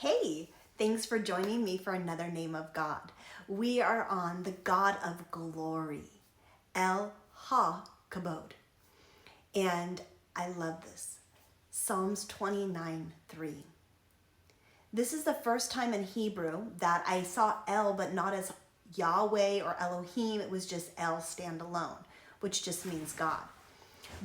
Hey, thanks for joining me for another name of God. We are on the God of glory, El Hakabodh. And I love this. Psalms 29:3. This is the first time in Hebrew that I saw El, but not as Yahweh or Elohim. It was just El standalone, which just means God.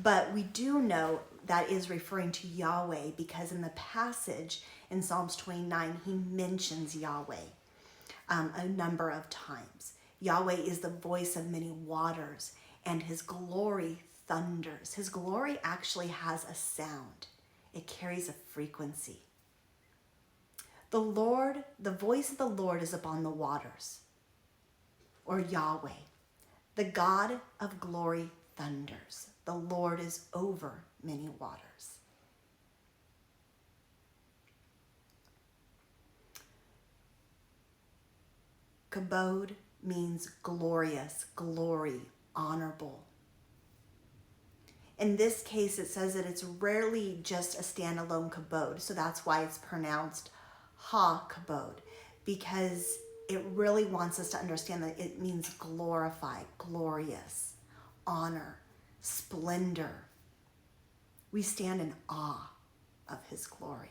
But we do know that is referring to Yahweh because in the passage in Psalms 29, he mentions Yahweh a number of times. Yahweh is the voice of many waters, and his glory thunders. His glory actually has a sound. It carries a frequency. The Lord, the voice of the Lord is upon the waters, or Yahweh. The God of glory thunders. The Lord is over many waters. Kabod means glorious, glory, honorable. In this case, it says that it's rarely just a standalone kabod, so that's why it's pronounced Hakabodh, because it really wants us to understand that it means glorify, glorious, honor, splendor. We stand in awe of his glory.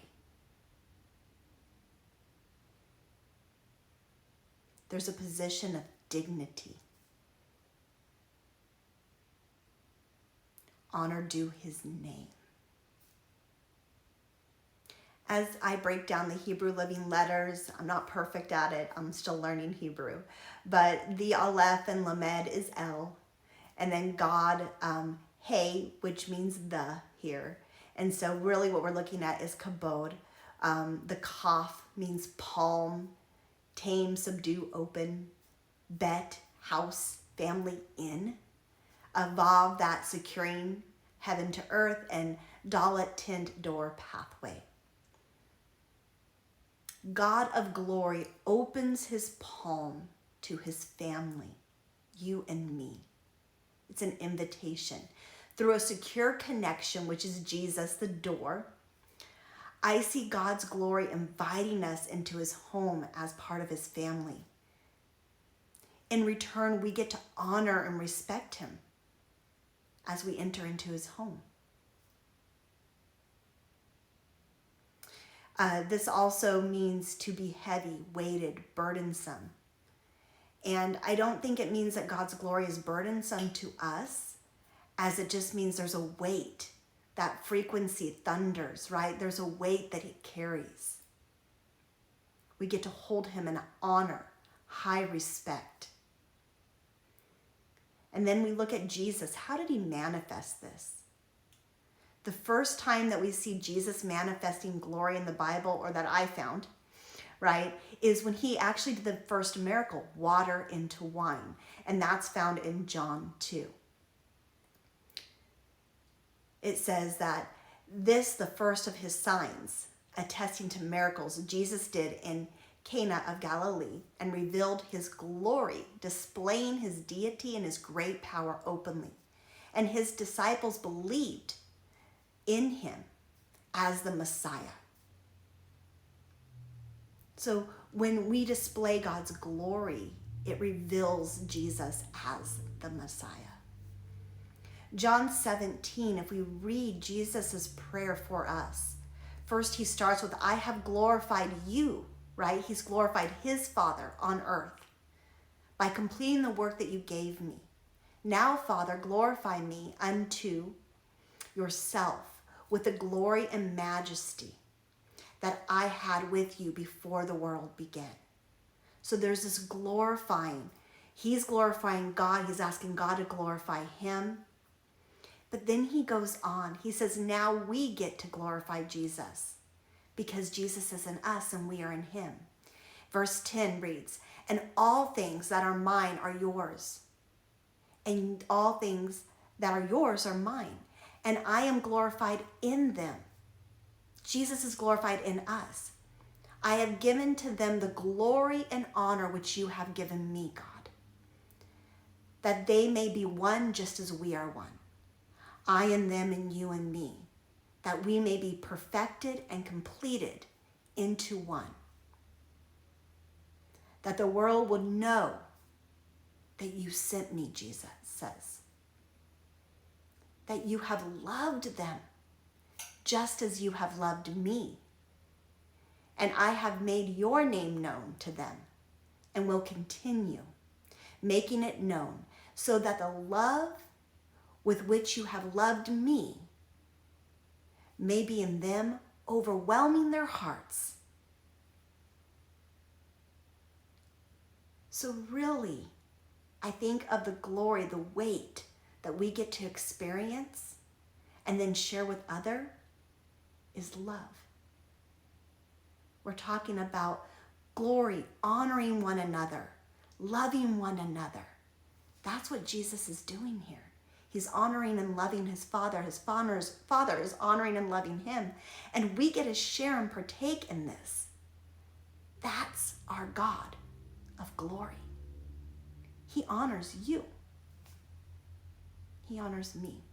There's a position of dignity. Honor due his name. As I break down the Hebrew living letters, I'm not perfect at it. I'm still learning Hebrew. But the Aleph and Lamed is El. And then God, Hey, which means the here. And so really what we're looking at is Kabod. The Kaf means palm. Tame, subdue, open. Bet, house, family, in. Vav, that securing heaven to earth. And Dalet, tent, door, pathway. God of glory opens his palm to his family, you and me. It's an invitation. Through a secure connection, which is Jesus, the door, I see God's glory inviting us into his home as part of his family. In return, we get to honor and respect him as we enter into his home. This also means to be heavy, weighted, burdensome. And I don't think it means that God's glory is burdensome to us, as it just means there's a weight. That frequency thunders, right? There's a weight that he carries. We get to hold him in honor, high respect. And then we look at Jesus. How did he manifest this? The first time that we see Jesus manifesting glory in the Bible, or that I found, right, is when he actually did the first miracle, water into wine. And that's found in John 2. It says that this, the first of his signs, attesting to miracles Jesus did in Cana of Galilee, and revealed his glory, displaying his deity and his great power openly. And his disciples believed in him as the Messiah. So when we display God's glory, it reveals Jesus as the Messiah. John 17, if we read Jesus' prayer for us, first he starts with, I have glorified you, right? He's glorified his Father on earth by completing the work that you gave me. Now, Father, glorify me unto yourself with the glory and majesty that I had with you before the world began. So there's this glorifying. He's glorifying God. He's asking God to glorify him. But then he goes on. He says, now we get to glorify Jesus because Jesus is in us and we are in him. Verse 10 reads, and all things that are mine are yours. And all things that are yours are mine. And I am glorified in them. Jesus is glorified in us. I have given to them the glory and honor which you have given me, God, that they may be one just as we are one. I and them and you and me, that we may be perfected and completed into one. That the world would know that you sent me, Jesus says. That you have loved them just as you have loved me. And I have made your name known to them and will continue making it known, so that the love with which you have loved me may be in them, overwhelming their hearts. So really, I think of the glory, the weight that we get to experience and then share with others is love. We're talking about glory, honoring one another, loving one another. That's what Jesus is doing here. He's honoring and loving his Father. His Father is honoring and loving him. And we get to share and partake in this. That's our God of glory. He honors you. He honors me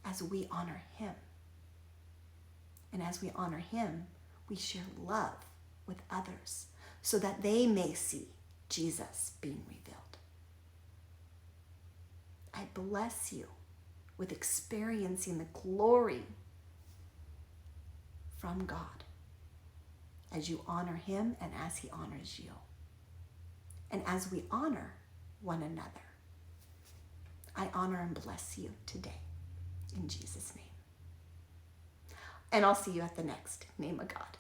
as we honor him. And as we honor him, we share love with others so that they may see Jesus being revealed. I bless you with experiencing the glory from God as you honor him and as he honors you. And as we honor one another, I honor and bless you today in Jesus' name. And I'll see you at the next Name of God.